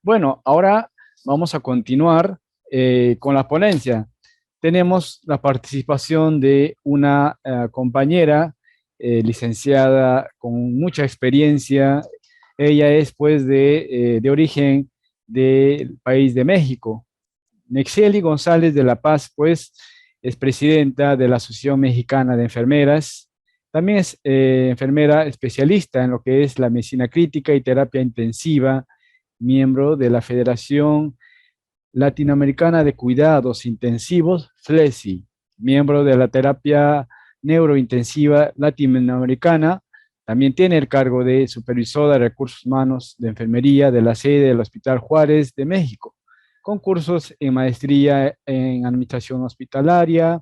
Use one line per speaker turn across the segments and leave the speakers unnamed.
Bueno, ahora vamos a continuar con la ponencia. Tenemos la participación de una compañera licenciada con mucha experiencia. Ella es pues de origen del país de México. Nexeli González de la Paz, pues, es presidenta de la Asociación Mexicana de Enfermeras. También es enfermera especialista en lo que es la medicina crítica y terapia intensiva, miembro de la Federación Latinoamericana de Cuidados Intensivos, FLESI, miembro de la terapia neurointensiva latinoamericana. También tiene el cargo de supervisora de recursos humanos de enfermería de la sede del Hospital Juárez de México, con cursos en maestría en administración hospitalaria,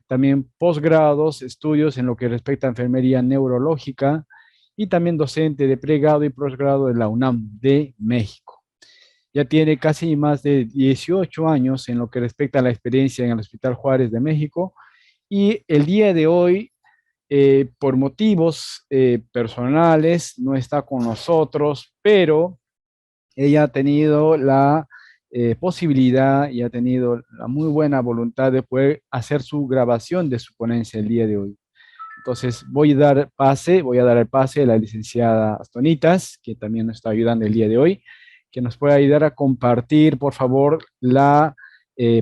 también posgrados, estudios en lo que respecta a enfermería neurológica y también docente de pregrado y posgrado de la UNAM de México. Ya tiene casi más de 18 años en lo que respecta a la experiencia en el Hospital Juárez de México y el día de hoy, por motivos personales, no está con nosotros, pero ella ha tenido la posibilidad y ha tenido la muy buena voluntad de poder hacer su grabación de su ponencia el día de hoy. Entonces voy a dar el pase a la licenciada Astonitas, que también nos está ayudando el día de hoy, que nos puede ayudar a compartir, por favor, la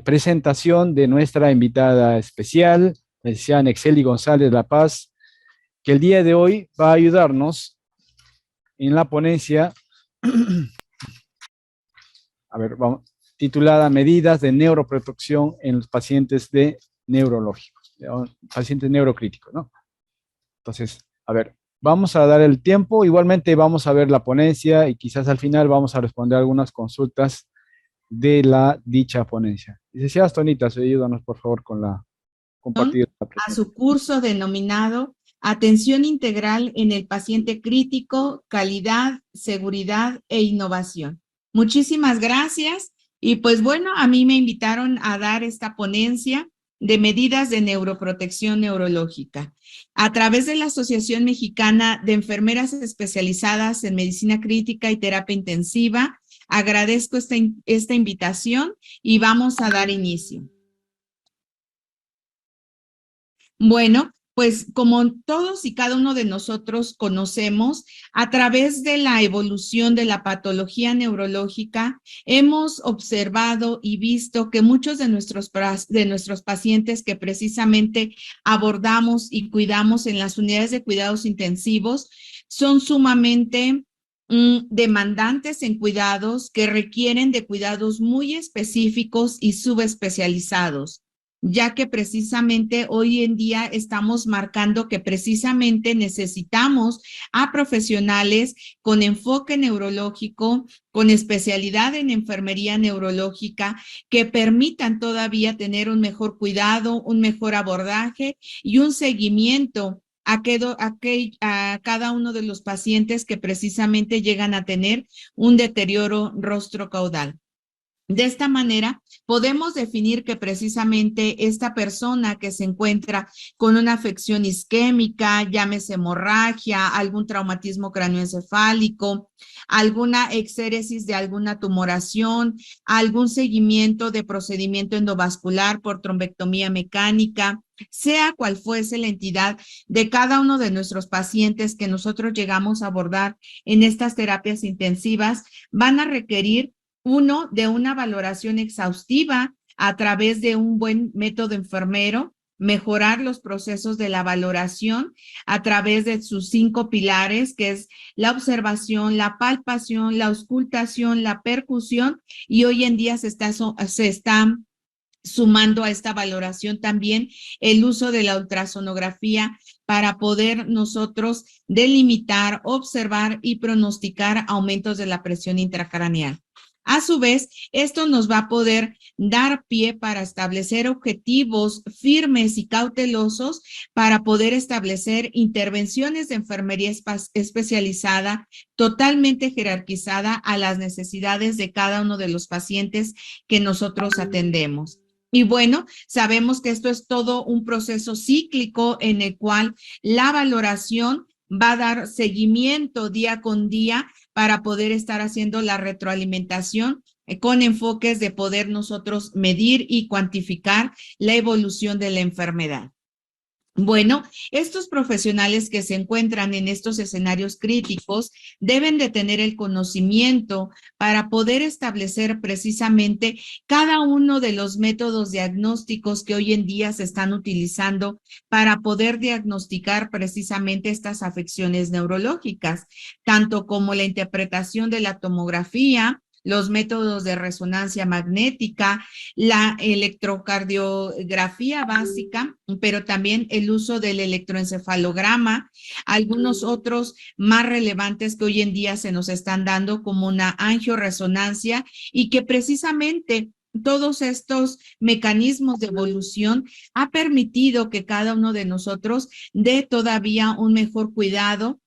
presentación de nuestra invitada especial, la licenciada Nexeli González La Paz, que el día de hoy va a ayudarnos en la ponencia, a ver, vamos, titulada Medidas de neuroprotección en los pacientes de neurológicos, pacientes neurocríticos, ¿no? Entonces, a ver, vamos a dar el tiempo, igualmente vamos a ver la ponencia y quizás al final vamos a responder algunas consultas de la dicha ponencia. Licenciada Astonitas, ayúdanos por favor con la compartir la
A
presentación.
su curso denominado Atención Integral en el Paciente Crítico, Calidad, Seguridad e Innovación. Muchísimas gracias. Y pues bueno, a mí me invitaron a dar esta ponencia de medidas de neuroprotección neurológica. A través de la Asociación Mexicana de Enfermeras Especializadas en Medicina Crítica y Terapia Intensiva, agradezco esta invitación y vamos a dar inicio. Bueno, pues como todos y cada uno de nosotros conocemos, a través de la evolución de la patología neurológica, hemos observado y visto que muchos de nuestros pacientes que precisamente abordamos y cuidamos en las unidades de cuidados intensivos son sumamente demandantes en cuidados que requieren de cuidados muy específicos y subespecializados, ya que precisamente hoy en día estamos marcando que precisamente necesitamos a profesionales con enfoque neurológico, con especialidad en enfermería neurológica, que permitan todavía tener un mejor cuidado, un mejor abordaje y un seguimiento a cada uno de los pacientes que precisamente llegan a tener un deterioro rostrocaudal. De esta manera, podemos definir que precisamente esta persona que se encuentra con una afección isquémica, llámese hemorragia, algún traumatismo craneoencefálico, alguna exéresis de alguna tumoración, algún seguimiento de procedimiento endovascular por trombectomía mecánica, sea cual fuese la entidad de cada uno de nuestros pacientes que nosotros llegamos a abordar en estas terapias intensivas, van a requerir de una valoración exhaustiva a través de un buen método enfermero, mejorar los procesos de la valoración a través de sus 5 pilares, que es la observación, la palpación, la auscultación, la percusión, y hoy en día se está sumando a esta valoración también el uso de la ultrasonografía para poder nosotros delimitar, observar y pronosticar aumentos de la presión intracraneal. A su vez, esto nos va a poder dar pie para establecer objetivos firmes y cautelosos para poder establecer intervenciones de enfermería especializada totalmente jerarquizada a las necesidades de cada uno de los pacientes que nosotros atendemos. Y bueno, sabemos que esto es todo un proceso cíclico en el cual la valoración va a dar seguimiento día con día para poder estar haciendo la retroalimentación con enfoques de poder nosotros medir y cuantificar la evolución de la enfermedad. Bueno, estos profesionales que se encuentran en estos escenarios críticos deben de tener el conocimiento para poder establecer precisamente cada uno de los métodos diagnósticos que hoy en día se están utilizando para poder diagnosticar precisamente estas afecciones neurológicas, tanto como la interpretación de la tomografía, los métodos de resonancia magnética, la electrocardiografía básica, pero también el uso del electroencefalograma, algunos otros más relevantes que hoy en día se nos están dando como una angioresonancia y que precisamente todos estos mecanismos de evolución ha permitido que cada uno de nosotros dé todavía un mejor cuidado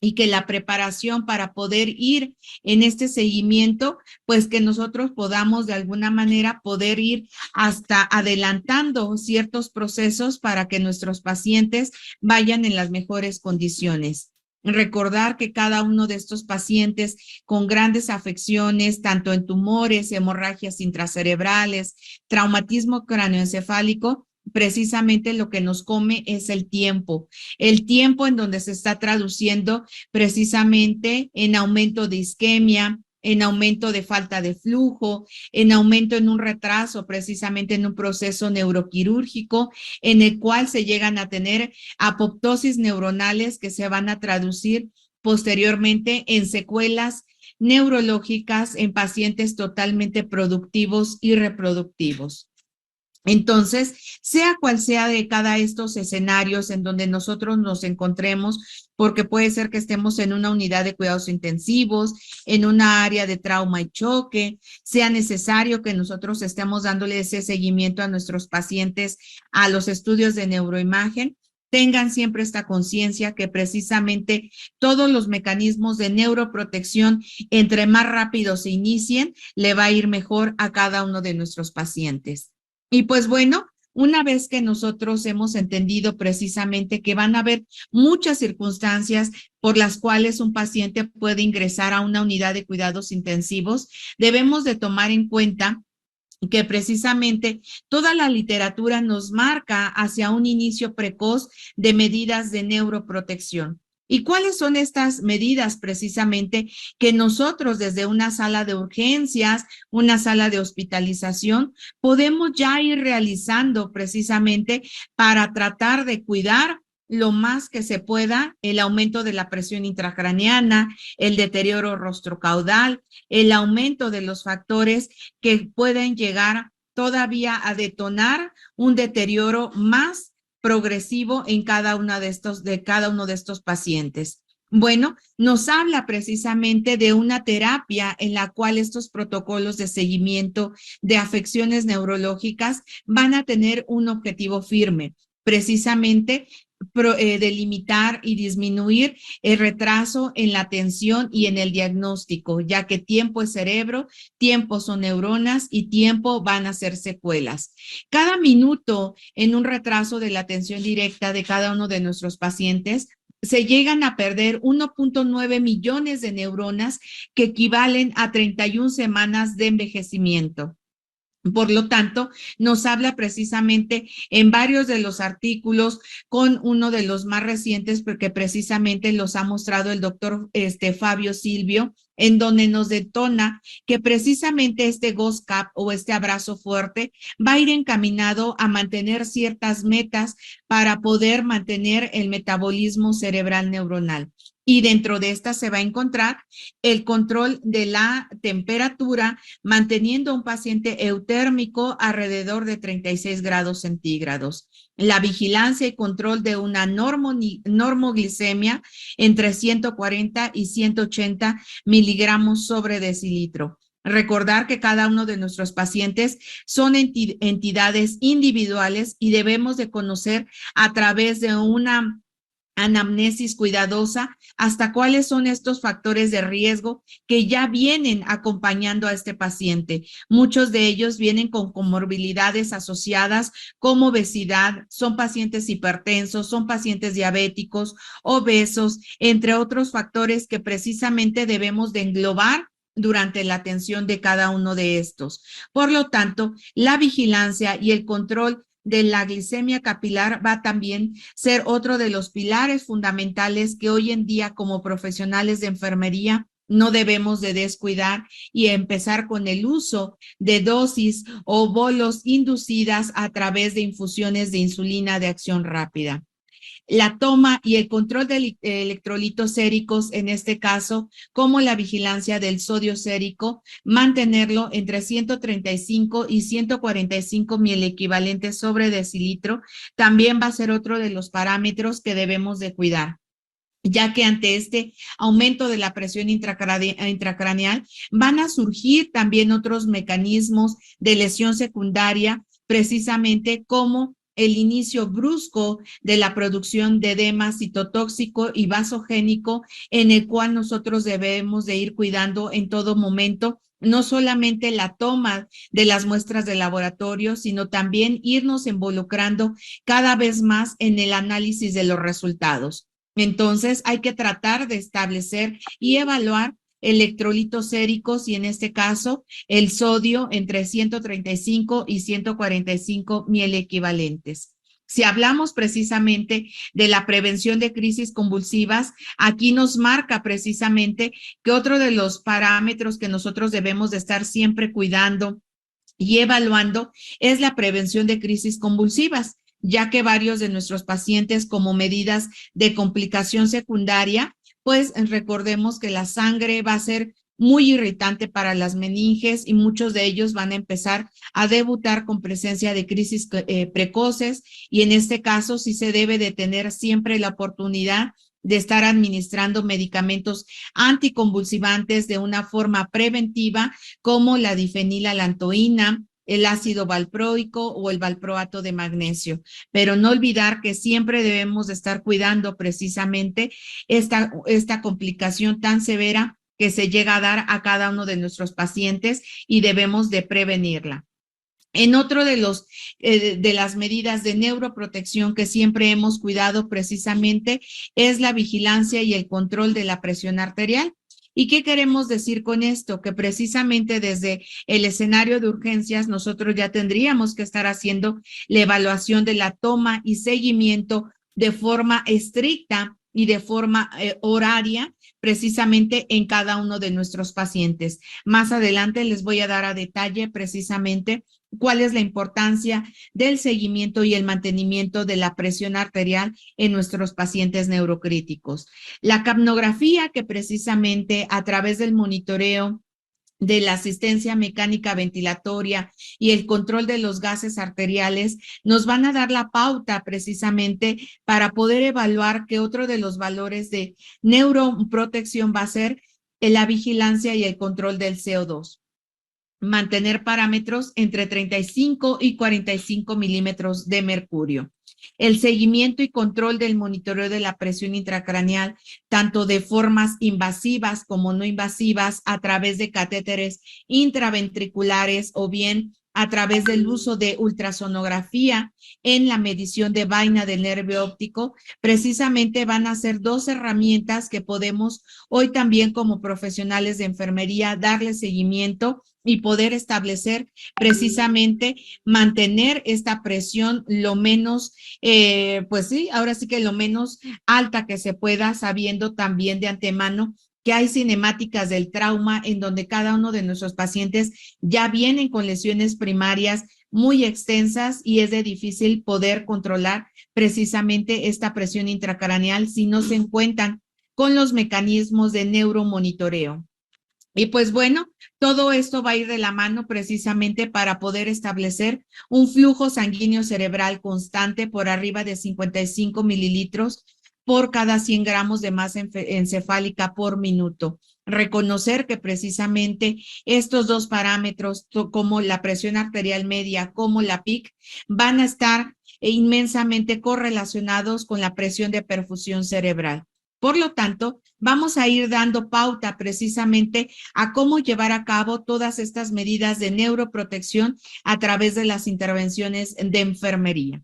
y que la preparación para poder ir en este seguimiento, pues que nosotros podamos de alguna manera poder ir hasta adelantando ciertos procesos para que nuestros pacientes vayan en las mejores condiciones. Recordar que cada uno de estos pacientes con grandes afecciones, tanto en tumores, hemorragias intracerebrales, traumatismo cráneoencefálico, precisamente lo que nos come es el tiempo en donde se está traduciendo precisamente en aumento de isquemia, en aumento de falta de flujo, en aumento en un retraso precisamente en un proceso neuroquirúrgico en el cual se llegan a tener apoptosis neuronales que se van a traducir posteriormente en secuelas neurológicas en pacientes totalmente productivos y reproductivos. Entonces, sea cual sea de cada estos escenarios en donde nosotros nos encontremos, porque puede ser que estemos en una unidad de cuidados intensivos, en una área de trauma y choque, sea necesario que nosotros estemos dándole ese seguimiento a nuestros pacientes a los estudios de neuroimagen, tengan siempre esta conciencia que precisamente todos los mecanismos de neuroprotección, entre más rápido se inicien, le va a ir mejor a cada uno de nuestros pacientes. Y pues bueno, una vez que nosotros hemos entendido precisamente que van a haber muchas circunstancias por las cuales un paciente puede ingresar a una unidad de cuidados intensivos, debemos de tomar en cuenta que precisamente toda la literatura nos marca hacia un inicio precoz de medidas de neuroprotección. ¿Y cuáles son estas medidas precisamente que nosotros desde una sala de urgencias, una sala de hospitalización, podemos ya ir realizando precisamente para tratar de cuidar lo más que se pueda el aumento de la presión intracraneana, el deterioro rostrocaudal, el aumento de los factores que pueden llegar todavía a detonar un deterioro más progresivo en cada uno de estos pacientes? Bueno, nos habla precisamente de una terapia en la cual estos protocolos de seguimiento de afecciones neurológicas van a tener un objetivo firme, precisamente delimitar y disminuir el retraso en la atención y en el diagnóstico, ya que tiempo es cerebro, tiempo son neuronas y tiempo van a ser secuelas. Cada minuto en un retraso de la atención directa de cada uno de nuestros pacientes se llegan a perder 1.9 millones de neuronas que equivalen a 31 semanas de envejecimiento. Por lo tanto, nos habla precisamente en varios de los artículos, con uno de los más recientes, porque precisamente los ha mostrado el doctor Fabio Silvio, en donde nos detona que precisamente este GOSCAP o este abrazo fuerte va a ir encaminado a mantener ciertas metas para poder mantener el metabolismo cerebral neuronal. Y dentro de esta se va a encontrar el control de la temperatura, manteniendo a un paciente eutérmico alrededor de 36 grados centígrados. La vigilancia y control de una normoglicemia entre 140 y 180 miligramos sobre decilitro. Recordar que cada uno de nuestros pacientes son entidades individuales y debemos de conocer a través de una anamnesis cuidadosa, hasta cuáles son estos factores de riesgo que ya vienen acompañando a este paciente. Muchos de ellos vienen con comorbilidades asociadas como obesidad, son pacientes hipertensos, son pacientes diabéticos, obesos, entre otros factores que precisamente debemos de englobar durante la atención de cada uno de estos. Por lo tanto, la vigilancia y el control de la glicemia capilar va a también ser otro de los pilares fundamentales que hoy en día como profesionales de enfermería no debemos de descuidar y empezar con el uso de dosis o bolos inducidas a través de infusiones de insulina de acción rápida. La toma y el control de electrolitos séricos, en este caso, como la vigilancia del sodio sérico, mantenerlo entre 135 y 145 miliequivalentes sobre decilitro, también va a ser otro de los parámetros que debemos de cuidar, ya que ante este aumento de la presión intracraneal van a surgir también otros mecanismos de lesión secundaria, precisamente como el inicio brusco de la producción de edema citotóxico y vasogénico, en el cual nosotros debemos de ir cuidando en todo momento, no solamente la toma de las muestras de laboratorio, sino también irnos involucrando cada vez más en el análisis de los resultados. Entonces, hay que tratar de establecer y evaluar electrolitos séricos y en este caso el sodio entre 135 y 145 mieliequivalentes. Si hablamos precisamente de la prevención de crisis convulsivas, aquí nos marca precisamente que otro de los parámetros que nosotros debemos de estar siempre cuidando y evaluando es la prevención de crisis convulsivas, ya que varios de nuestros pacientes como medidas de complicación secundaria, pues recordemos que la sangre va a ser muy irritante para las meninges y muchos de ellos van a empezar a debutar con presencia de crisis precoces y en este caso sí se debe de tener siempre la oportunidad de estar administrando medicamentos anticonvulsivantes de una forma preventiva como la difenilalantoína, el ácido valproico o el valproato de magnesio. Pero no olvidar que siempre debemos de estar cuidando precisamente esta complicación tan severa que se llega a dar a cada uno de nuestros pacientes y debemos de prevenirla. En otro de las medidas de neuroprotección que siempre hemos cuidado precisamente es la vigilancia y el control de la presión arterial. ¿Y qué queremos decir con esto? Que precisamente desde el escenario de urgencias nosotros ya tendríamos que estar haciendo la evaluación de la toma y seguimiento de forma estricta y de forma horaria precisamente en cada uno de nuestros pacientes. Más adelante les voy a dar a detalle precisamente cuál es la importancia del seguimiento y el mantenimiento de la presión arterial en nuestros pacientes neurocríticos. La capnografía, que precisamente a través del monitoreo de la asistencia mecánica ventilatoria y el control de los gases arteriales nos van a dar la pauta precisamente para poder evaluar que otro de los valores de neuroprotección va a ser la vigilancia y el control del CO2. Mantener parámetros entre 35 y 45 milímetros de mercurio. El seguimiento y control del monitoreo de la presión intracraneal, tanto de formas invasivas como no invasivas, a través de catéteres intraventriculares o bien a través del uso de ultrasonografía en la medición de vaina del nervio óptico, precisamente van a ser dos herramientas que podemos hoy también como profesionales de enfermería darle seguimiento y poder establecer precisamente mantener esta presión lo menos, pues sí, ahora sí que lo menos alta que se pueda, sabiendo también de antemano que hay cinemáticas del trauma en donde cada uno de nuestros pacientes ya vienen con lesiones primarias muy extensas y es de difícil poder controlar precisamente esta presión intracraneal si no se encuentran con los mecanismos de neuromonitoreo. Y pues bueno, todo esto va a ir de la mano precisamente para poder establecer un flujo sanguíneo cerebral constante por arriba de 55 mililitros por cada 100 gramos de masa encefálica por minuto. reconocer que precisamente estos dos parámetros, como la presión arterial media, como la PIC, van a estar inmensamente correlacionados con la presión de perfusión cerebral. Por lo tanto, vamos a ir dando pauta precisamente a cómo llevar a cabo todas estas medidas de neuroprotección a través de las intervenciones de enfermería.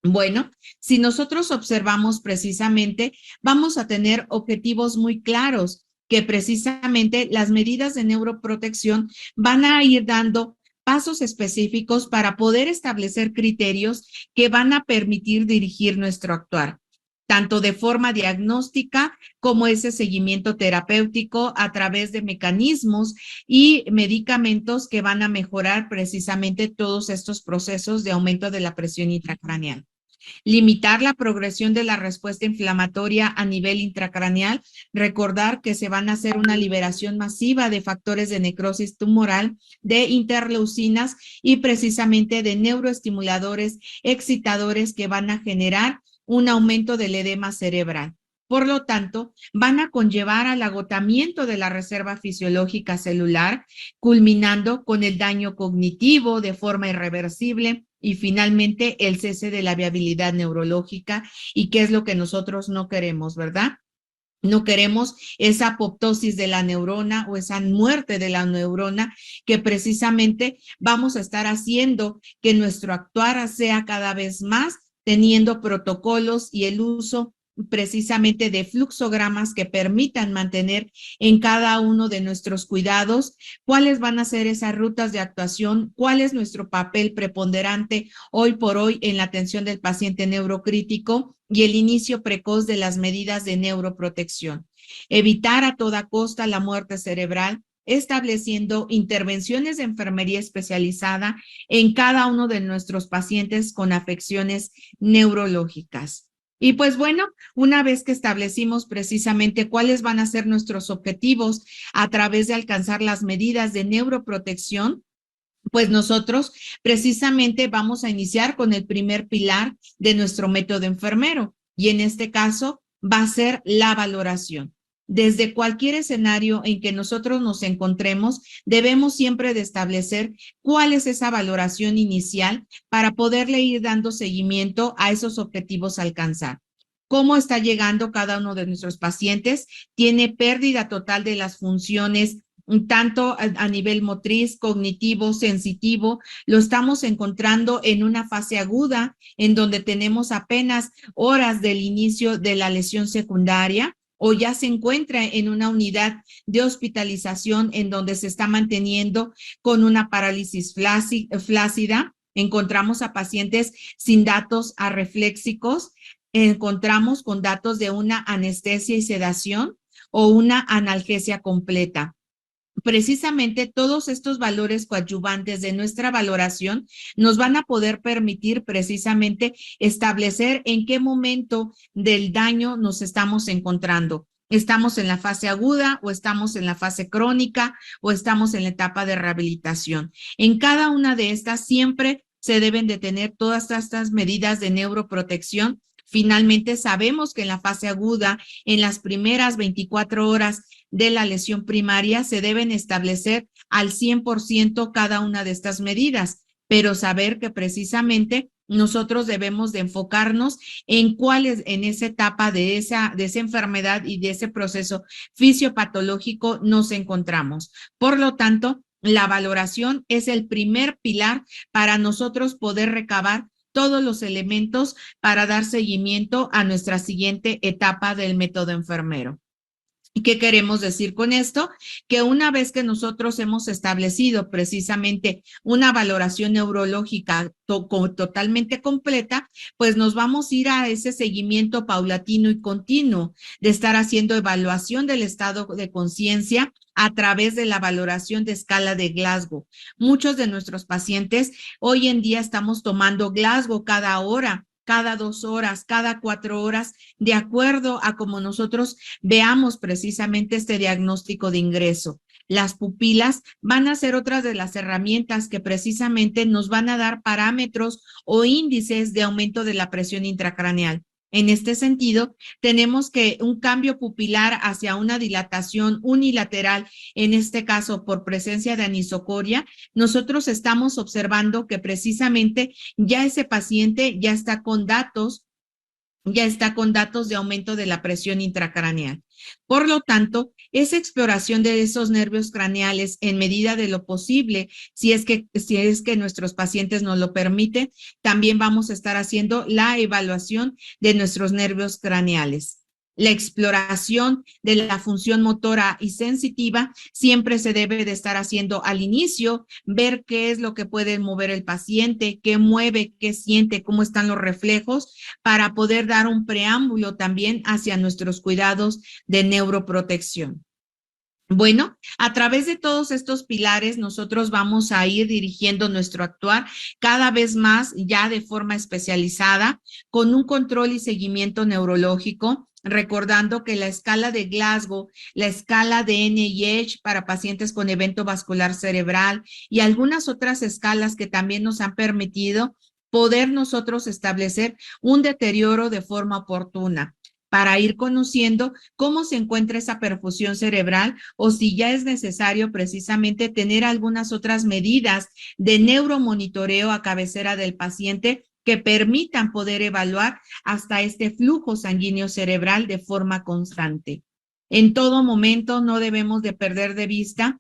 Bueno, si nosotros observamos precisamente, vamos a tener objetivos muy claros, que precisamente las medidas de neuroprotección van a ir dando pasos específicos para poder establecer criterios que van a permitir dirigir nuestro actuar, tanto de forma diagnóstica como ese seguimiento terapéutico a través de mecanismos y medicamentos que van a mejorar precisamente todos estos procesos de aumento de la presión intracraneal. Limitar la progresión de la respuesta inflamatoria a nivel intracraneal, recordar que se van a hacer una liberación masiva de factores de necrosis tumoral, de interleucinas y precisamente de neuroestimuladores excitadores que van a generar un aumento del edema cerebral. Por lo tanto, van a conllevar al agotamiento de la reserva fisiológica celular, culminando con el daño cognitivo de forma irreversible y finalmente el cese de la viabilidad neurológica, y qué es lo que nosotros no queremos, ¿verdad? No queremos esa apoptosis de la neurona o esa muerte de la neurona, que precisamente vamos a estar haciendo que nuestro actuar sea cada vez más teniendo protocolos y el uso precisamente de fluxogramas que permitan mantener en cada uno de nuestros cuidados cuáles van a ser esas rutas de actuación, cuál es nuestro papel preponderante hoy por hoy en la atención del paciente neurocrítico y el inicio precoz de las medidas de neuroprotección. Evitar a toda costa la muerte cerebral, estableciendo intervenciones de enfermería especializada en cada uno de nuestros pacientes con afecciones neurológicas. Y pues bueno, una vez que establecimos precisamente cuáles van a ser nuestros objetivos a través de alcanzar las medidas de neuroprotección, pues nosotros precisamente vamos a iniciar con el primer pilar de nuestro método enfermero, y en este caso va a ser la valoración. Desde cualquier escenario en que nosotros nos encontremos, debemos siempre de establecer cuál es esa valoración inicial para poderle ir dando seguimiento a esos objetivos a alcanzar. ¿Cómo está llegando cada uno de nuestros pacientes? ¿Tiene pérdida total de las funciones tanto a nivel motriz, cognitivo, sensitivo? Lo estamos encontrando en una fase aguda en donde tenemos apenas horas del inicio de la lesión secundaria, o ya se encuentra en una unidad de hospitalización en donde se está manteniendo con una parálisis flácida. Encontramos a pacientes sin datos arrefléxicos, encontramos con datos de una anestesia y sedación o una analgesia completa. Precisamente todos estos valores coadyuvantes de nuestra valoración nos van a poder permitir precisamente establecer en qué momento del daño nos estamos encontrando. ¿Estamos en la fase aguda o estamos en la fase crónica o estamos en la etapa de rehabilitación? En cada una de estas siempre se deben de tener todas estas medidas de neuroprotección. Finalmente, sabemos que en la fase aguda, en las primeras 24 horas de la lesión primaria, se deben establecer al 100% cada una de estas medidas, pero saber que precisamente nosotros debemos de enfocarnos en cuál es en esa etapa de esa enfermedad y de ese proceso fisiopatológico nos encontramos. Por lo tanto, la valoración es el primer pilar para nosotros poder recabar todos los elementos para dar seguimiento a nuestra siguiente etapa del método enfermero. ¿Y qué queremos decir con esto? Que una vez que nosotros hemos establecido precisamente una valoración neurológica totalmente completa, pues nos vamos a ir a ese seguimiento paulatino y continuo de estar haciendo evaluación del estado de conciencia a través de la valoración de escala de Glasgow. Muchos de nuestros pacientes hoy en día estamos tomando Glasgow cada hora, cada 2 horas, cada 4 horas, de acuerdo a cómo nosotros veamos precisamente este diagnóstico de ingreso. Las pupilas van a ser otras de las herramientas que precisamente nos van a dar parámetros o índices de aumento de la presión intracraneal. En este sentido, tenemos que un cambio pupilar hacia una dilatación unilateral, en este caso por presencia de anisocoria, nosotros estamos observando que precisamente ya ese paciente ya está con datos de aumento de la presión intracraneal. Por lo tanto, esa exploración de esos nervios craneales en medida de lo posible, si es que nuestros pacientes nos lo permiten, también vamos a estar haciendo la evaluación de nuestros nervios craneales. La exploración de la función motora y sensitiva siempre se debe de estar haciendo al inicio, ver qué es lo que puede mover el paciente, qué mueve, qué siente, cómo están los reflejos, para poder dar un preámbulo también hacia nuestros cuidados de neuroprotección. Bueno, a través de todos estos pilares nosotros vamos a ir dirigiendo nuestro actuar cada vez más ya de forma especializada, con un control y seguimiento neurológico, recordando que la escala de Glasgow, la escala de NIH para pacientes con evento vascular cerebral y algunas otras escalas que también nos han permitido poder nosotros establecer un deterioro de forma oportuna, para ir conociendo cómo se encuentra esa perfusión cerebral o si ya es necesario precisamente tener algunas otras medidas de neuromonitoreo a cabecera del paciente que permitan poder evaluar hasta este flujo sanguíneo cerebral de forma constante. En todo momento no debemos de perder de vista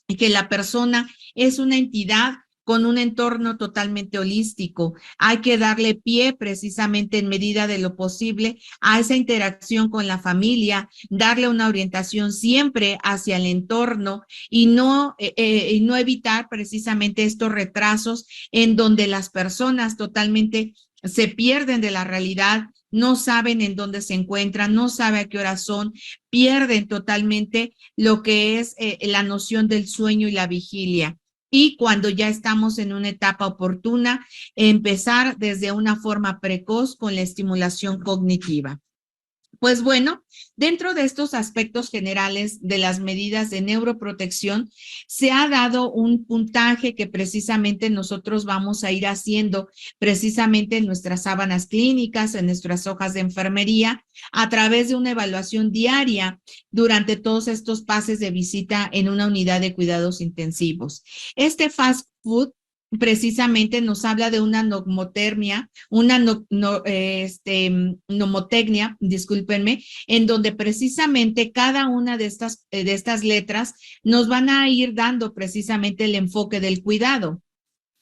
que la persona es una entidad con un entorno totalmente holístico. Hay que darle pie precisamente en medida de lo posible a esa interacción con la familia, darle una orientación siempre hacia el entorno y no evitar precisamente estos retrasos en donde las personas totalmente se pierden de la realidad, no saben en dónde se encuentran, no saben a qué horas son, pierden totalmente lo que es la noción del sueño y la vigilia. Y cuando ya estamos en una etapa oportuna, empezar desde una forma precoz con la estimulación cognitiva. Pues bueno, dentro de estos aspectos generales de las medidas de neuroprotección, se ha dado un puntaje que precisamente nosotros vamos a ir haciendo precisamente en nuestras sábanas clínicas, en nuestras hojas de enfermería, a través de una evaluación diaria durante todos estos pases de visita en una unidad de cuidados intensivos. Este fast food precisamente nos habla de una nomotermia, nomotecnia, discúlpenme, en donde precisamente cada una de estas letras nos van a ir dando precisamente el enfoque del cuidado,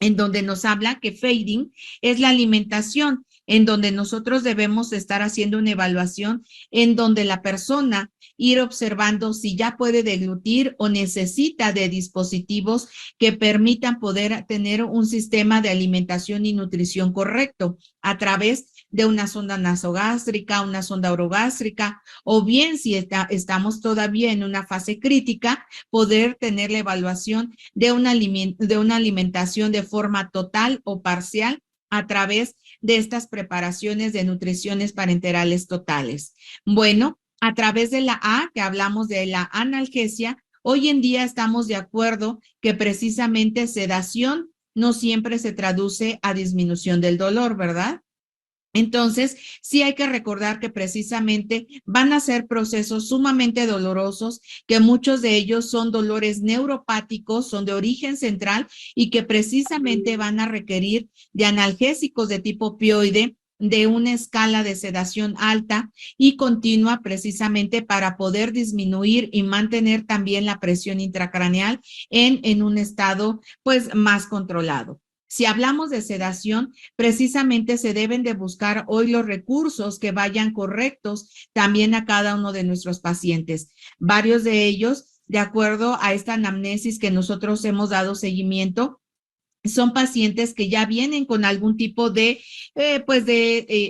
en donde nos habla que feeding es la alimentación, en donde nosotros debemos estar haciendo una evaluación, en donde la persona ir observando si ya puede deglutir o necesita de dispositivos que permitan poder tener un sistema de alimentación y nutrición correcto a través de una sonda nasogástrica, una sonda orogástrica, o bien si estamos todavía en una fase crítica, poder tener la evaluación de una alimentación de forma total o parcial a través de estas preparaciones de nutriciones parenterales totales. Bueno, a través de la A, que hablamos de la analgesia, hoy en día estamos de acuerdo que precisamente sedación no siempre se traduce a disminución del dolor, ¿verdad? Entonces, sí hay que recordar que precisamente van a ser procesos sumamente dolorosos, que muchos de ellos son dolores neuropáticos, son de origen central y que precisamente van a requerir de analgésicos de tipo opioide, de una escala de sedación alta y continua precisamente para poder disminuir y mantener también la presión intracraneal en un estado pues más controlado. Si hablamos de sedación, precisamente se deben de buscar hoy los recursos que vayan correctos también a cada uno de nuestros pacientes. Varios de ellos, de acuerdo a esta anamnesis que nosotros hemos dado seguimiento, son pacientes que ya vienen con algún tipo de,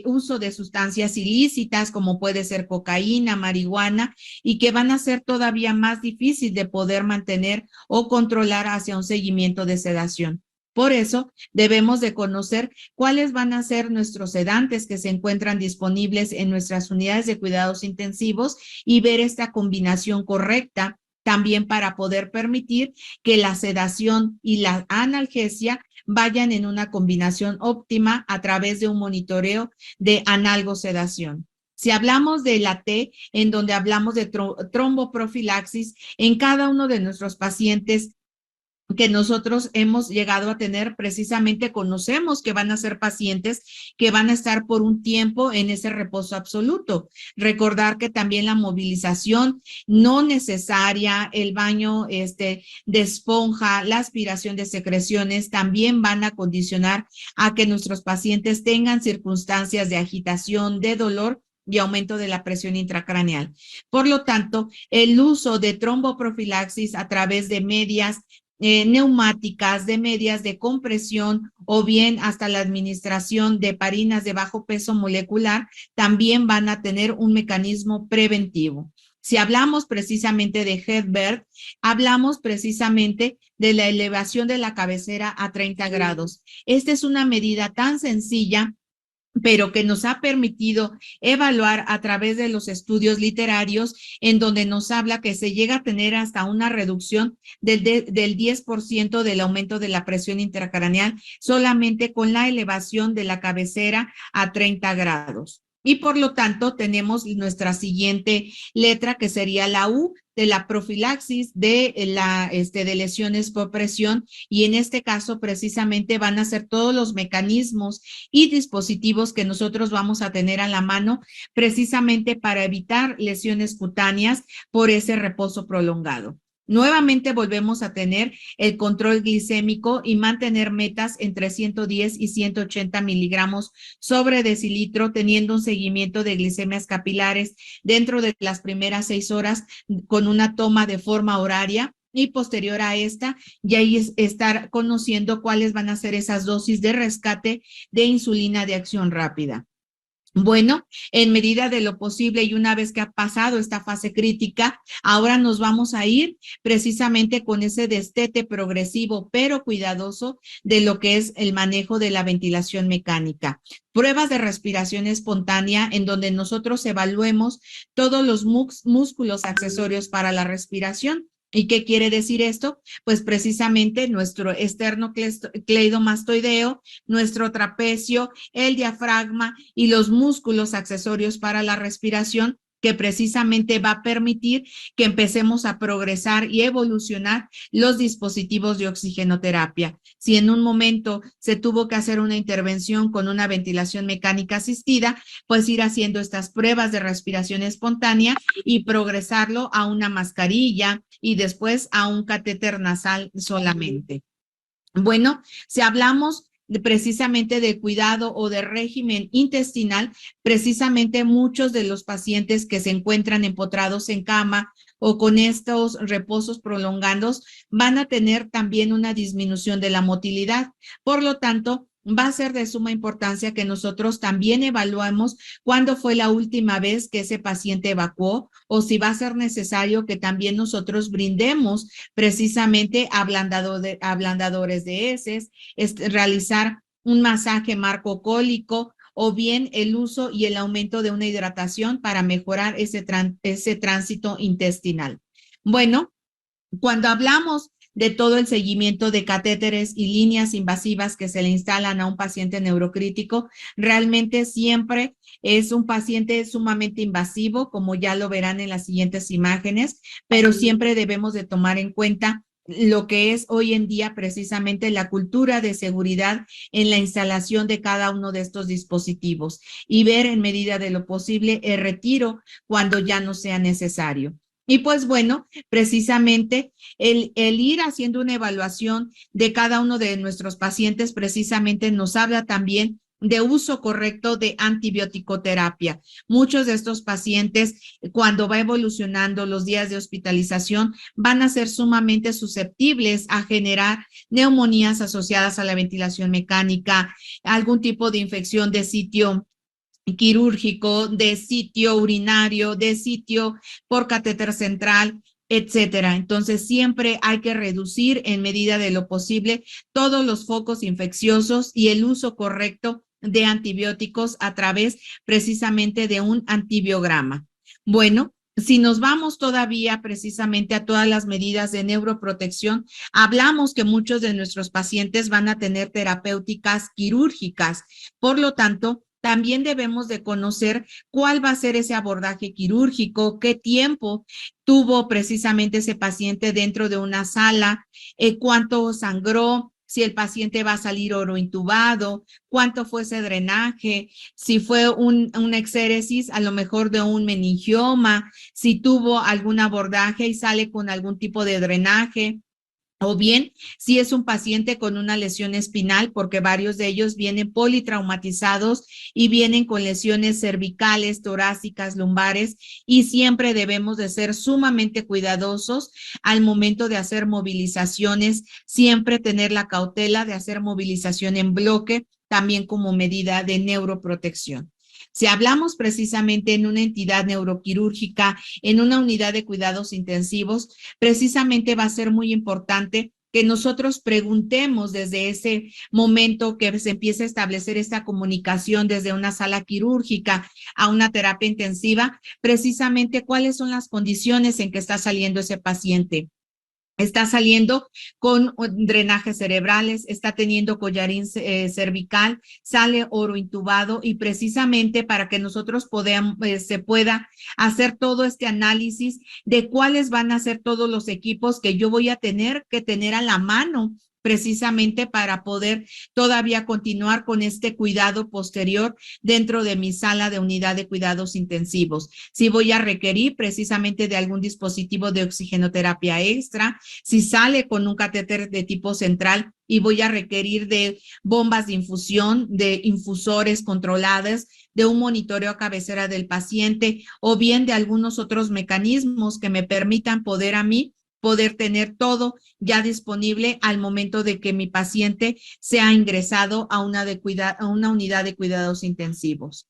uso de sustancias ilícitas, como puede ser cocaína, marihuana, y que van a ser todavía más difícil de poder mantener o controlar hacia un seguimiento de sedación. Por eso debemos de conocer cuáles van a ser nuestros sedantes que se encuentran disponibles en nuestras unidades de cuidados intensivos y ver esta combinación correcta también para poder permitir que la sedación y la analgesia vayan en una combinación óptima a través de un monitoreo de analgosedación. Si hablamos de la T, en donde hablamos de tromboprofilaxis, en cada uno de nuestros pacientes que nosotros hemos llegado a tener, precisamente conocemos que van a ser pacientes que van a estar por un tiempo en ese reposo absoluto. Recordar que también la movilización no necesaria, el baño de esponja, la aspiración de secreciones también van a condicionar a que nuestros pacientes tengan circunstancias de agitación, de dolor y aumento de la presión intracraneal. Por lo tanto, el uso de tromboprofilaxis a través de medias neumáticas, de medias de compresión o bien hasta la administración de heparinas de bajo peso molecular, también van a tener un mecanismo preventivo. Si hablamos precisamente de Hedberg, hablamos precisamente de la elevación de la cabecera a 30 grados. Esta es una medida tan sencilla, pero que nos ha permitido evaluar a través de los estudios literarios, en donde nos habla que se llega a tener hasta una reducción del 10% del aumento de la presión intracraneal solamente con la elevación de la cabecera a 30 grados. Y por lo tanto tenemos nuestra siguiente letra, que sería la U, de la profilaxis de lesiones por presión, y en este caso precisamente van a ser todos los mecanismos y dispositivos que nosotros vamos a tener a la mano precisamente para evitar lesiones cutáneas por ese reposo prolongado. Nuevamente volvemos a tener el control glicémico y mantener metas entre 110 y 180 miligramos sobre decilitro, teniendo un seguimiento de glicemias capilares dentro de las primeras 6 horas con una toma de forma horaria, y posterior a esta, ya estar conociendo cuáles van a ser esas dosis de rescate de insulina de acción rápida. Bueno, en medida de lo posible y una vez que ha pasado esta fase crítica, ahora nos vamos a ir precisamente con ese destete progresivo pero cuidadoso de lo que es el manejo de la ventilación mecánica. Pruebas de respiración espontánea en donde nosotros evaluemos todos los músculos accesorios para la respiración. ¿Y qué quiere decir esto? Pues precisamente nuestro esternocleidomastoideo, nuestro trapecio, el diafragma y los músculos accesorios para la respiración, que precisamente va a permitir que empecemos a progresar y evolucionar los dispositivos de oxigenoterapia. Si en un momento se tuvo que hacer una intervención con una ventilación mecánica asistida, pues ir haciendo estas pruebas de respiración espontánea y progresarlo a una mascarilla y después a un catéter nasal solamente. Bueno, si hablamos precisamente de cuidado o de régimen intestinal, precisamente muchos de los pacientes que se encuentran empotrados en cama o con estos reposos prolongados van a tener también una disminución de la motilidad. Por lo tanto, va a ser de suma importancia que nosotros también evaluemos cuándo fue la última vez que ese paciente evacuó, o si va a ser necesario que también nosotros brindemos precisamente ablandadores de heces, realizar un masaje marcocólico, o bien el uso y el aumento de una hidratación para mejorar ese tránsito intestinal. Bueno, cuando hablamos de todo el seguimiento de catéteres y líneas invasivas que se le instalan a un paciente neurocrítico, realmente siempre es un paciente sumamente invasivo, como ya lo verán en las siguientes imágenes, pero siempre debemos de tomar en cuenta lo que es hoy en día precisamente la cultura de seguridad en la instalación de cada uno de estos dispositivos, y ver en medida de lo posible el retiro cuando ya no sea necesario. Y pues bueno, precisamente el ir haciendo una evaluación de cada uno de nuestros pacientes precisamente nos habla también de uso correcto de antibiótico-terapia. Muchos de estos pacientes, cuando va evolucionando los días de hospitalización, van a ser sumamente susceptibles a generar neumonías asociadas a la ventilación mecánica, algún tipo de infección de sitio quirúrgico, de sitio urinario, de sitio por catéter central, etcétera. Entonces, siempre hay que reducir en medida de lo posible todos los focos infecciosos y el uso correcto de antibióticos a través precisamente de un antibiograma. Bueno, Si nos vamos todavía precisamente a todas las medidas de neuroprotección, hablamos que muchos de nuestros pacientes van a tener terapéuticas quirúrgicas. Por lo tanto, también debemos de conocer cuál va a ser ese abordaje quirúrgico, qué tiempo tuvo precisamente ese paciente dentro de una sala, cuánto sangró, si el paciente va a salir orointubado, cuánto fue ese drenaje, si fue un exéresis a lo mejor de un meningioma, si tuvo algún abordaje y sale con algún tipo de drenaje, o bien si es un paciente con una lesión espinal, porque varios de ellos vienen politraumatizados y vienen con lesiones cervicales, torácicas, lumbares, y siempre debemos de ser sumamente cuidadosos al momento de hacer movilizaciones, siempre tener la cautela de hacer movilización en bloque, también como medida de neuroprotección. Si hablamos precisamente en una entidad neuroquirúrgica, en una unidad de cuidados intensivos, precisamente va a ser muy importante que nosotros preguntemos desde ese momento que se empieza a establecer esta comunicación desde una sala quirúrgica a una terapia intensiva, precisamente cuáles son las condiciones en que está saliendo ese paciente. Está saliendo con drenajes cerebrales, está teniendo collarín cervical, sale orointubado, y precisamente para que nosotros se pueda hacer todo este análisis de cuáles van a ser todos los equipos que yo voy a tener que tener a la mano precisamente para poder todavía continuar con este cuidado posterior dentro de mi sala de unidad de cuidados intensivos. Si voy a requerir precisamente de algún dispositivo de oxigenoterapia extra, si sale con un catéter de tipo central y voy a requerir de bombas de infusión, de infusores controladas, de un monitoreo a cabecera del paciente, o bien de algunos otros mecanismos que me permitan poder a mí poder tener todo ya disponible al momento de que mi paciente sea ingresado a una unidad de cuidados intensivos.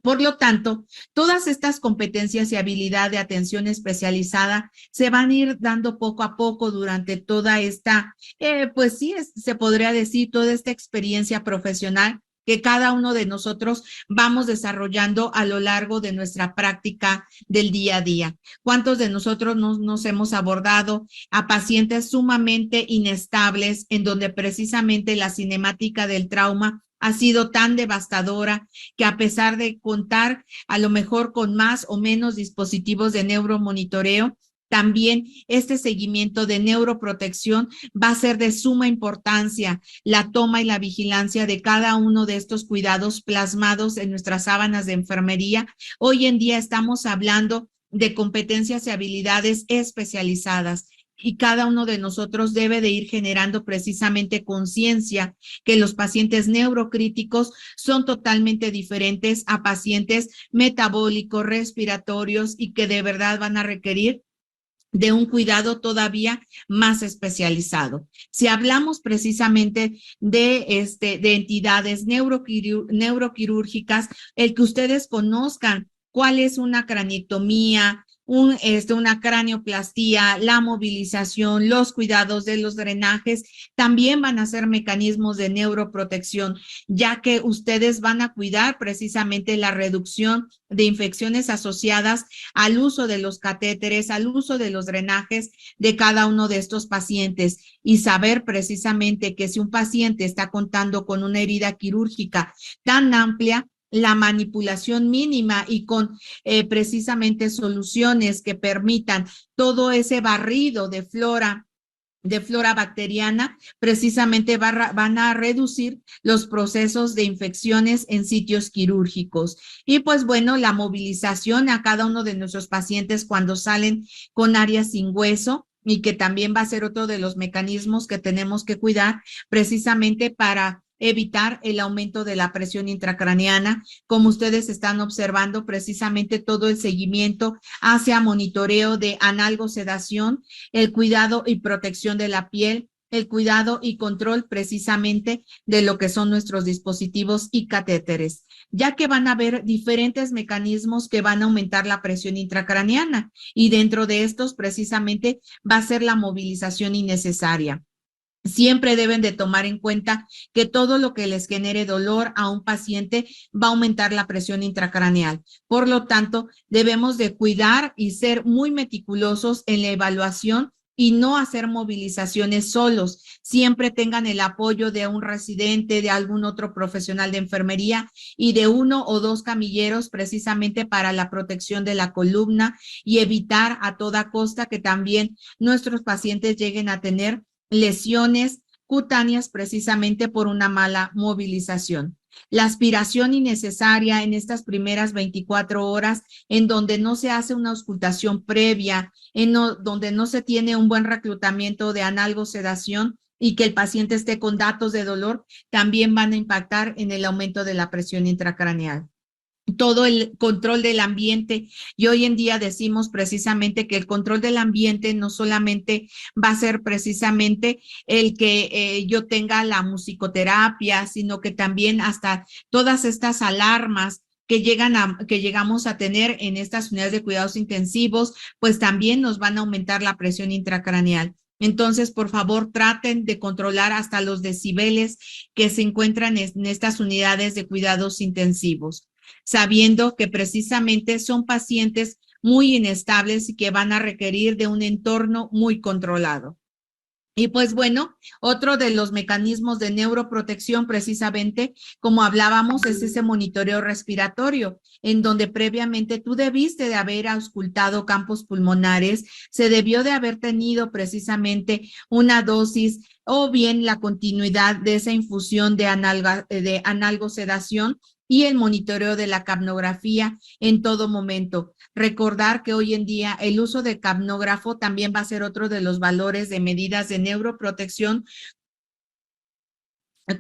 Por lo tanto, todas estas competencias y habilidad de atención especializada se van a ir dando poco a poco durante toda esta, pues sí, se podría decir, toda esta experiencia profesional que cada uno de nosotros vamos desarrollando a lo largo de nuestra práctica del día a día. ¿Cuántos de nosotros nos hemos abordado a pacientes sumamente inestables, en donde precisamente la cinemática del trauma ha sido tan devastadora que, a pesar de contar a lo mejor con más o menos dispositivos de neuromonitoreo, también este seguimiento de neuroprotección va a ser de suma importancia, la toma y la vigilancia de cada uno de estos cuidados plasmados en nuestras sábanas de enfermería. Hoy en día estamos hablando de competencias y habilidades especializadas, y cada uno de nosotros debe de ir generando precisamente conciencia que los pacientes neurocríticos son totalmente diferentes a pacientes metabólicos, respiratorios, y que de verdad van a requerir de un cuidado todavía más especializado. Si hablamos precisamente de entidades neuroquirúrgicas, el que ustedes conozcan cuál es una craniectomía, una cranioplastía, la movilización, los cuidados de los drenajes, también van a ser mecanismos de neuroprotección, ya que ustedes van a cuidar precisamente la reducción de infecciones asociadas al uso de los catéteres, al uso de los drenajes de cada uno de estos pacientes, y saber precisamente que si un paciente está contando con una herida quirúrgica tan amplia, la manipulación mínima y con precisamente soluciones que permitan todo ese barrido de flora bacteriana, precisamente van a reducir los procesos de infecciones en sitios quirúrgicos. Y pues bueno, la movilización a cada uno de nuestros pacientes cuando salen con áreas sin hueso, y que también va a ser otro de los mecanismos que tenemos que cuidar precisamente para evitar el aumento de la presión intracraneana. Como ustedes están observando, precisamente todo el seguimiento hacia monitoreo de analgosedación, el cuidado y protección de la piel, el cuidado y control precisamente de lo que son nuestros dispositivos y catéteres, ya que van a haber diferentes mecanismos que van a aumentar la presión intracraneana, y dentro de estos precisamente va a ser la movilización innecesaria. Siempre deben de tomar en cuenta que todo lo que les genere dolor a un paciente va a aumentar la presión intracraneal. Por lo tanto, debemos de cuidar y ser muy meticulosos en la evaluación y no hacer movilizaciones solos. Siempre tengan el apoyo de un residente, de algún otro profesional de enfermería y de 1 o 2 camilleros precisamente para la protección de la columna y evitar a toda costa que también nuestros pacientes lleguen a tener lesiones cutáneas precisamente por una mala movilización. La aspiración innecesaria en estas primeras 24 horas, en donde no se hace una auscultación previa, donde no se tiene un buen reclutamiento de analgosedación y que el paciente esté con datos de dolor, también van a impactar en el aumento de la presión intracraneal. Todo el control del ambiente, y hoy en día decimos precisamente que el control del ambiente no solamente va a ser precisamente el que yo tenga la musicoterapia, sino que también hasta todas estas alarmas que llegamos a tener en estas unidades de cuidados intensivos, pues también nos van a aumentar la presión intracraneal. Entonces, por favor, traten de controlar hasta los decibeles que se encuentran en estas unidades de cuidados intensivos, sabiendo que precisamente son pacientes muy inestables y que van a requerir de un entorno muy controlado. Y pues bueno, otro de los mecanismos de neuroprotección precisamente, como hablábamos, es ese monitoreo respiratorio, en donde previamente tú debiste de haber auscultado campos pulmonares, se debió de haber tenido precisamente una dosis o bien la continuidad de esa infusión de analgosedación y el monitoreo de la capnografía en todo momento. Recordar que hoy en día el uso de capnógrafo también va a ser otro de los valores de medidas de neuroprotección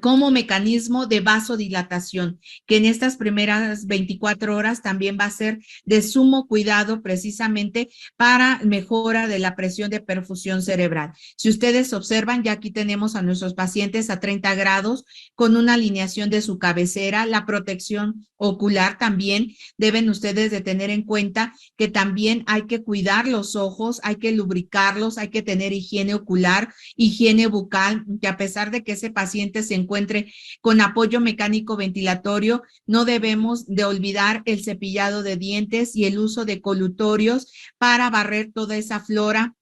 como mecanismo de vasodilatación, que en estas primeras 24 horas también va a ser de sumo cuidado precisamente para mejora de la presión de perfusión cerebral. Si ustedes observan, ya aquí tenemos a nuestros pacientes a 30 grados con una alineación de su cabecera, la protección ocular también deben ustedes de tener en cuenta que también hay que cuidar los ojos, hay que lubricarlos, hay que tener higiene ocular, higiene bucal, que a pesar de que ese paciente se encuentre con apoyo mecánico ventilatorio, no debemos de olvidar el cepillado de dientes y el uso de colutorios para barrer toda esa flora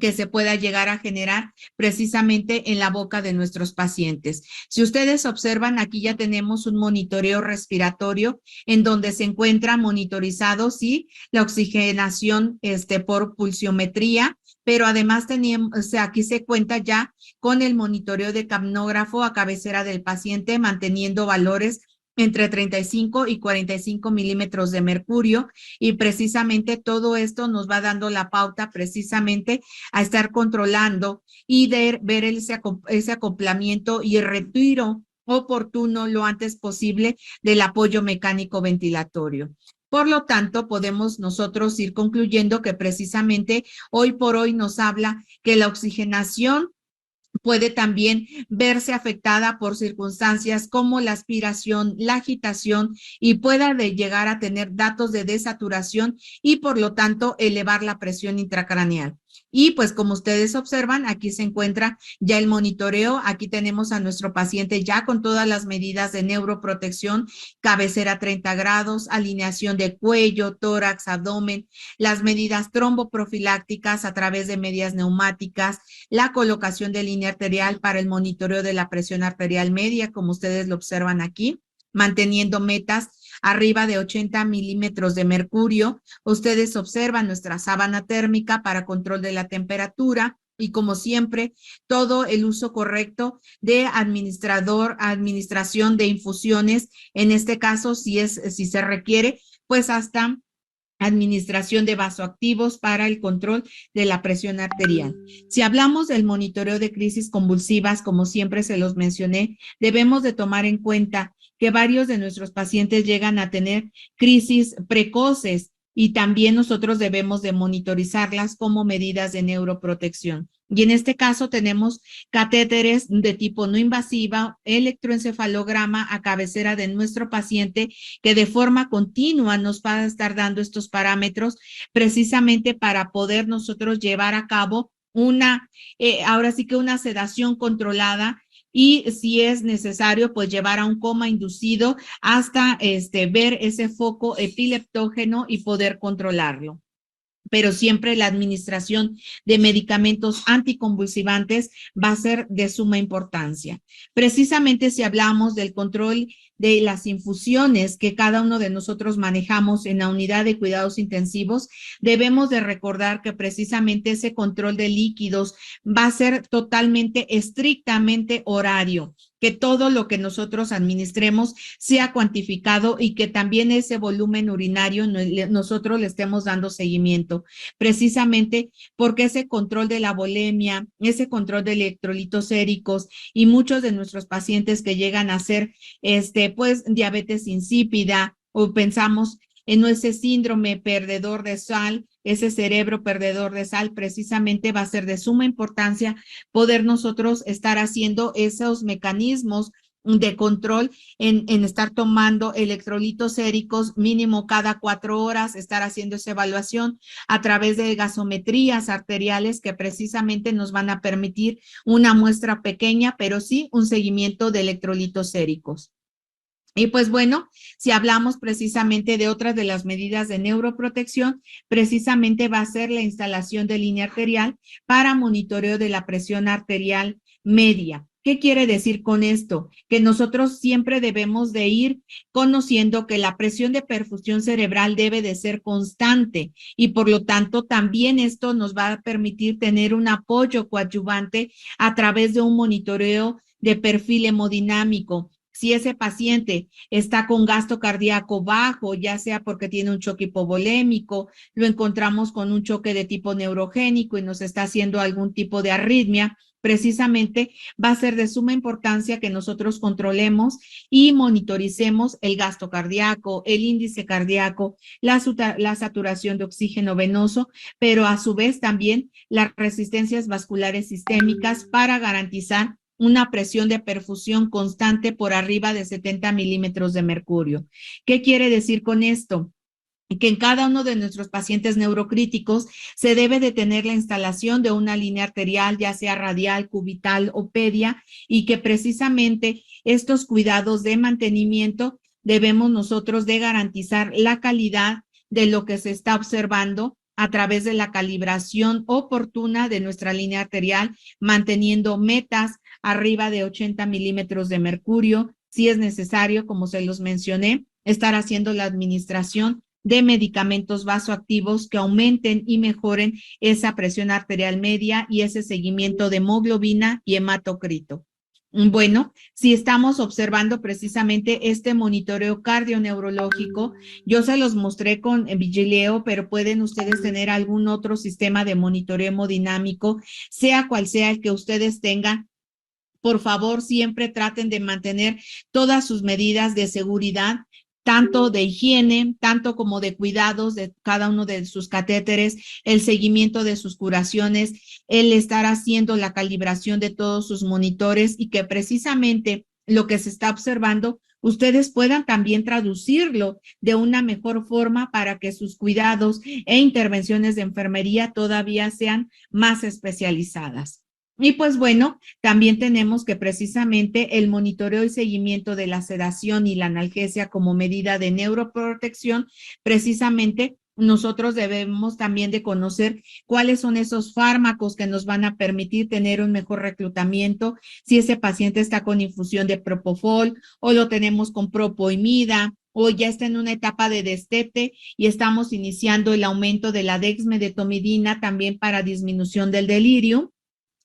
que se pueda llegar a generar precisamente en la boca de nuestros pacientes. Si ustedes observan, aquí ya tenemos un monitoreo respiratorio en donde se encuentra monitorizado, sí, la oxigenación por pulsiometría, pero además teníamos, o sea, aquí se cuenta ya con el monitoreo de capnógrafo a cabecera del paciente, manteniendo valores entre 35 y 45 milímetros de mercurio, y precisamente todo esto nos va dando la pauta precisamente a estar controlando y de ver ese acoplamiento y el retiro oportuno lo antes posible del apoyo mecánico ventilatorio. Por lo tanto, podemos nosotros ir concluyendo que precisamente hoy por hoy nos habla que la oxigenación puede también verse afectada por circunstancias como la aspiración, la agitación, y pueda llegar a tener datos de desaturación y por lo tanto elevar la presión intracraneal. Y pues como ustedes observan, aquí se encuentra ya el monitoreo. Aquí tenemos a nuestro paciente ya con todas las medidas de neuroprotección, cabecera 30 grados, alineación de cuello, tórax, abdomen, las medidas tromboprofilácticas a través de medias neumáticas, la colocación de línea arterial para el monitoreo de la presión arterial media, como ustedes lo observan aquí, manteniendo metas arriba de 80 milímetros de mercurio. Ustedes observan nuestra sábana térmica para control de la temperatura y, como siempre, todo el uso correcto de administración de infusiones, en este caso, si se requiere, pues hasta administración de vasoactivos para el control de la presión arterial. Si hablamos del monitoreo de crisis convulsivas, como siempre se los mencioné, debemos de tomar en cuenta que varios de nuestros pacientes llegan a tener crisis precoces y también nosotros debemos de monitorizarlas como medidas de neuroprotección. Y en este caso tenemos catéteres de tipo no invasiva, electroencefalograma a cabecera de nuestro paciente, que de forma continua nos va a estar dando estos parámetros precisamente para poder nosotros llevar a cabo ahora sí que una sedación controlada, y si es necesario, pues llevar a un coma inducido hasta ver ese foco epileptógeno y poder controlarlo. Pero siempre la administración de medicamentos anticonvulsivantes va a ser de suma importancia. Precisamente si hablamos del control de las infusiones que cada uno de nosotros manejamos en la unidad de cuidados intensivos, debemos de recordar que precisamente ese control de líquidos va a ser totalmente, estrictamente horario, que todo lo que nosotros administremos sea cuantificado y que también ese volumen urinario nosotros le estemos dando seguimiento, precisamente porque ese control de la bulimia, ese control de electrolitos séricos y muchos de nuestros pacientes que llegan a ser pues diabetes insípida, o pensamos en ese síndrome perdedor de sal, ese cerebro perdedor de sal, precisamente va a ser de suma importancia poder nosotros estar haciendo esos mecanismos de control en estar tomando electrolitos séricos mínimo cada 4 horas, estar haciendo esa evaluación a través de gasometrías arteriales que precisamente nos van a permitir una muestra pequeña, pero sí un seguimiento de electrolitos séricos. Y pues bueno, si hablamos precisamente de otras de las medidas de neuroprotección, precisamente va a ser la instalación de línea arterial para monitoreo de la presión arterial media. ¿Qué quiere decir con esto? Que nosotros siempre debemos de ir conociendo que la presión de perfusión cerebral debe de ser constante y por lo tanto también esto nos va a permitir tener un apoyo coadyuvante a través de un monitoreo de perfil hemodinámico. Si ese paciente está con gasto cardíaco bajo, ya sea porque tiene un choque hipovolémico, lo encontramos con un choque de tipo neurogénico y nos está haciendo algún tipo de arritmia, precisamente va a ser de suma importancia que nosotros controlemos y monitoricemos el gasto cardíaco, el índice cardíaco, la saturación de oxígeno venoso, pero a su vez también las resistencias vasculares sistémicas para garantizar una presión de perfusión constante por arriba de 70 milímetros de mercurio. ¿Qué quiere decir con esto? Que en cada uno de nuestros pacientes neurocríticos se debe de tener la instalación de una línea arterial, ya sea radial, cubital o pedia, y que precisamente estos cuidados de mantenimiento debemos nosotros de garantizar la calidad de lo que se está observando a través de la calibración oportuna de nuestra línea arterial, manteniendo metas arriba de 80 milímetros de mercurio. Si es necesario, como se los mencioné, estar haciendo la administración de medicamentos vasoactivos que aumenten y mejoren esa presión arterial media y ese seguimiento de hemoglobina y hematocrito. Bueno, si estamos observando precisamente este monitoreo cardioneurológico, yo se los mostré con Vigileo, pero pueden ustedes tener algún otro sistema de monitoreo hemodinámico, sea cual sea el que ustedes tengan. Por favor, siempre traten de mantener todas sus medidas de seguridad, tanto de higiene, tanto como de cuidados de cada uno de sus catéteres, el seguimiento de sus curaciones, el estar haciendo la calibración de todos sus monitores y que precisamente lo que se está observando, ustedes puedan también traducirlo de una mejor forma para que sus cuidados e intervenciones de enfermería todavía sean más especializadas. Y pues bueno, también tenemos que precisamente el monitoreo y seguimiento de la sedación y la analgesia como medida de neuroprotección, precisamente nosotros debemos también de conocer cuáles son esos fármacos que nos van a permitir tener un mejor reclutamiento, si ese paciente está con infusión de propofol o lo tenemos con propoimida o ya está en una etapa de destete y estamos iniciando el aumento de la dexmedetomidina también para disminución del delirio.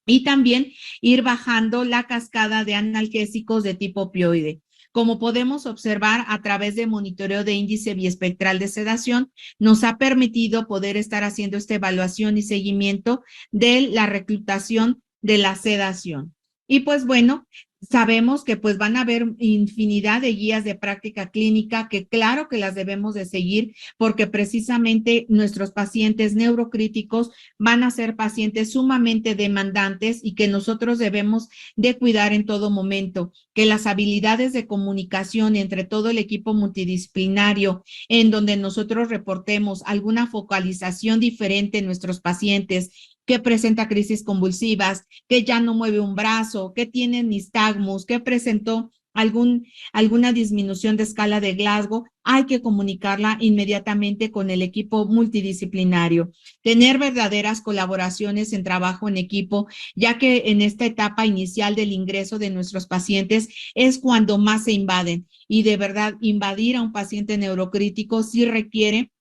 Y también ir bajando la cascada de analgésicos de tipo opioide. Como podemos observar a través de monitoreo de índice biespectral de sedación, nos ha permitido poder estar haciendo esta evaluación y seguimiento de la reclutación de la sedación. Y pues bueno, sabemos que pues van a haber infinidad de guías de práctica clínica que claro que las debemos de seguir porque precisamente nuestros pacientes neurocríticos van a ser pacientes sumamente demandantes y que nosotros debemos de cuidar en todo momento, que las habilidades de comunicación entre todo el equipo multidisciplinario en donde nosotros reportemos alguna focalización diferente en nuestros pacientes, que presenta crisis convulsivas, que ya no mueve un brazo, que tiene nistagmus, que presentó alguna disminución de escala de Glasgow, hay que comunicarla inmediatamente con el equipo multidisciplinario. Tener verdaderas colaboraciones en trabajo en equipo, ya que en esta etapa inicial del ingreso de nuestros pacientes es cuando más se invaden. Y de verdad, invadir a un paciente neurocrítico sí requiere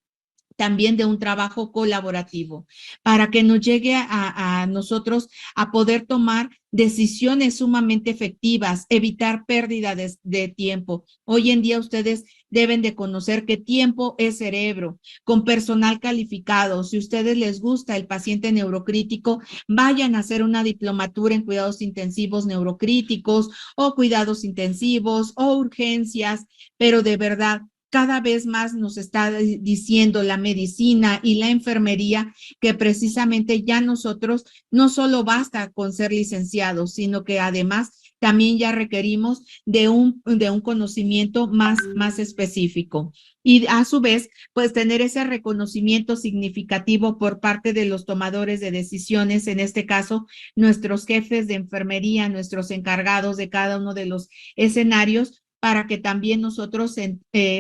también de un trabajo colaborativo para que nos llegue a nosotros a poder tomar decisiones sumamente efectivas, evitar pérdida de tiempo. Hoy en día ustedes deben de conocer que tiempo es cerebro, con personal calificado. Si a ustedes les gusta el paciente neurocrítico, vayan a hacer una diplomatura en cuidados intensivos neurocríticos o cuidados intensivos o urgencias, pero de verdad, cada vez más nos está diciendo la medicina y la enfermería que precisamente ya nosotros no solo basta con ser licenciados, sino que además también ya requerimos de un conocimiento más específico. Y a su vez, pues tener ese reconocimiento significativo por parte de los tomadores de decisiones, en este caso, nuestros jefes de enfermería, nuestros encargados de cada uno de los escenarios, para que también nosotros,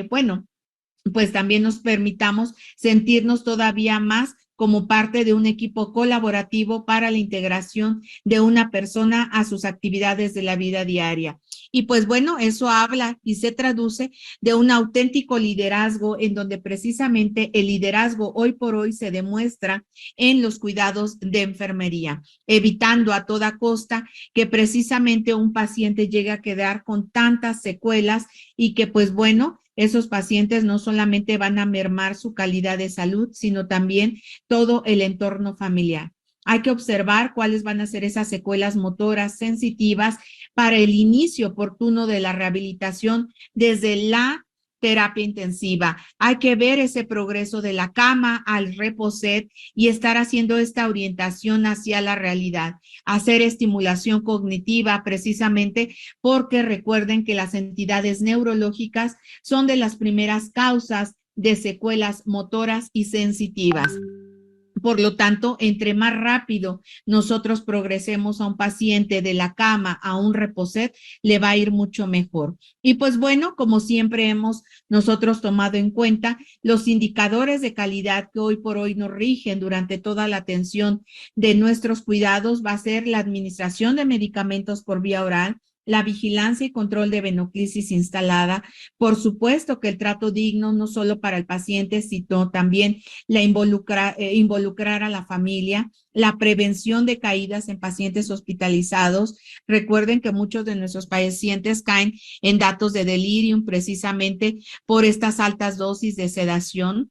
bueno, pues también nos permitamos sentirnos todavía más como parte de un equipo colaborativo para la integración de una persona a sus actividades de la vida diaria. Y pues bueno, eso habla y se traduce de un auténtico liderazgo en donde precisamente el liderazgo hoy por hoy se demuestra en los cuidados de enfermería, evitando a toda costa que precisamente un paciente llegue a quedar con tantas secuelas y que pues bueno, esos pacientes no solamente van a mermar su calidad de salud, sino también todo el entorno familiar. Hay que observar cuáles van a ser esas secuelas motoras sensitivas para el inicio oportuno de la rehabilitación desde la terapia intensiva. Hay que ver ese progreso de la cama al reposet y estar haciendo esta orientación hacia la realidad. Hacer estimulación cognitiva precisamente porque recuerden que las entidades neurológicas son de las primeras causas de secuelas motoras y sensitivas. Por lo tanto, entre más rápido nosotros progresemos a un paciente de la cama a un reposet, le va a ir mucho mejor. Y pues bueno, como siempre hemos nosotros tomado en cuenta, los indicadores de calidad que hoy por hoy nos rigen durante toda la atención de nuestros cuidados va a ser la administración de medicamentos por vía oral, la vigilancia y control de venoclisis instalada, por supuesto que el trato digno no solo para el paciente, sino también involucrar a la familia, la prevención de caídas en pacientes hospitalizados. Recuerden que muchos de nuestros pacientes caen en datos de delirium precisamente por estas altas dosis de sedación,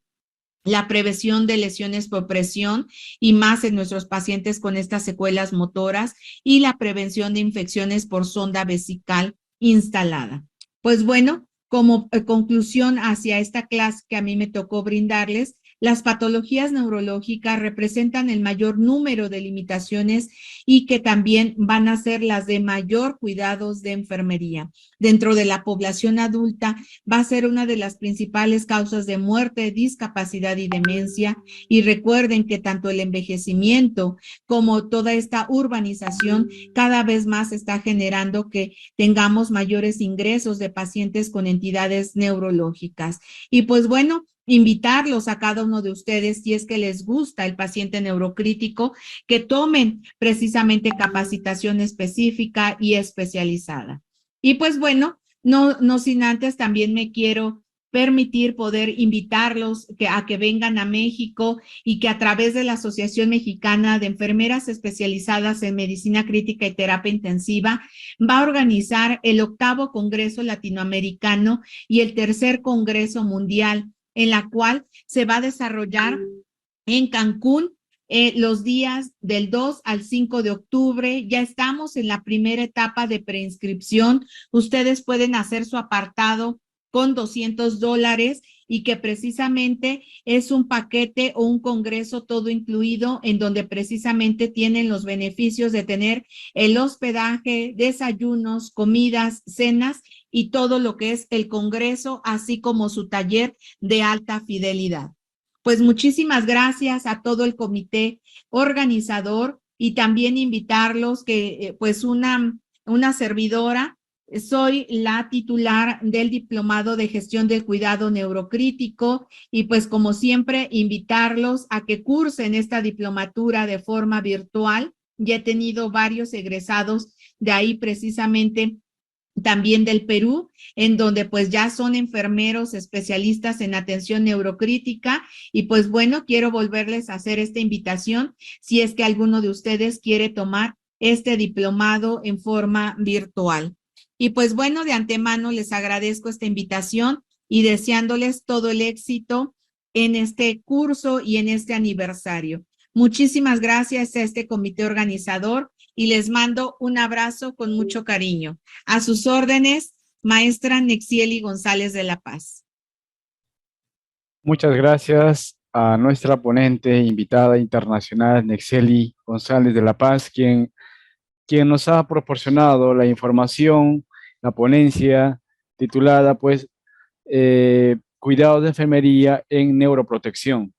la prevención de lesiones por presión y más en nuestros pacientes con estas secuelas motoras y la prevención de infecciones por sonda vesical instalada. Pues bueno, como conclusión hacia esta clase que a mí me tocó brindarles, las patologías neurológicas representan el mayor número de limitaciones y que también van a ser las de mayor cuidados de enfermería. Dentro de la población adulta va a ser una de las principales causas de muerte, discapacidad y demencia. Y recuerden que tanto el envejecimiento como toda esta urbanización cada vez más está generando que tengamos mayores ingresos de pacientes con entidades neurológicas. Y pues bueno, invitarlos a cada uno de ustedes, si es que les gusta el paciente neurocrítico, que tomen precisamente capacitación específica y especializada. Y pues bueno, no sin antes también me quiero permitir poder invitarlos a que vengan a México y que a través de la Asociación Mexicana de Enfermeras Especializadas en Medicina Crítica y Terapia Intensiva va a organizar el 8º Congreso Latinoamericano y el 3er Congreso Mundial, en la cual se va a desarrollar en Cancún los días del 2 al 5 de octubre. Ya estamos en la primera etapa de preinscripción. Ustedes pueden hacer su apartado con $200 y que precisamente es un paquete o un congreso todo incluido en donde precisamente tienen los beneficios de tener el hospedaje, desayunos, comidas, cenas y todo lo que es el congreso, así como su taller de alta fidelidad. pues muchísimas gracias a todo el comité organizador y también invitarlos que pues una servidora, soy la titular del Diplomado de Gestión del Cuidado Neurocrítico y pues como siempre invitarlos a que cursen esta diplomatura de forma virtual. Ya he tenido varios egresados de ahí precisamente también del Perú, en donde pues ya son enfermeros especialistas en atención neurocrítica y pues bueno, quiero volverles a hacer esta invitación si es que alguno de ustedes quiere tomar este diplomado en forma virtual. Y pues bueno, de antemano les agradezco esta invitación y deseándoles todo el éxito en este curso y en este aniversario. Muchísimas gracias a este comité organizador y les mando un abrazo con mucho cariño. A sus órdenes, maestra Nexieli González de la Paz.
Muchas gracias a nuestra ponente invitada internacional, Nexieli González de la Paz, quien nos ha proporcionado la información, la ponencia titulada, pues, Cuidados de enfermería en neuroprotección.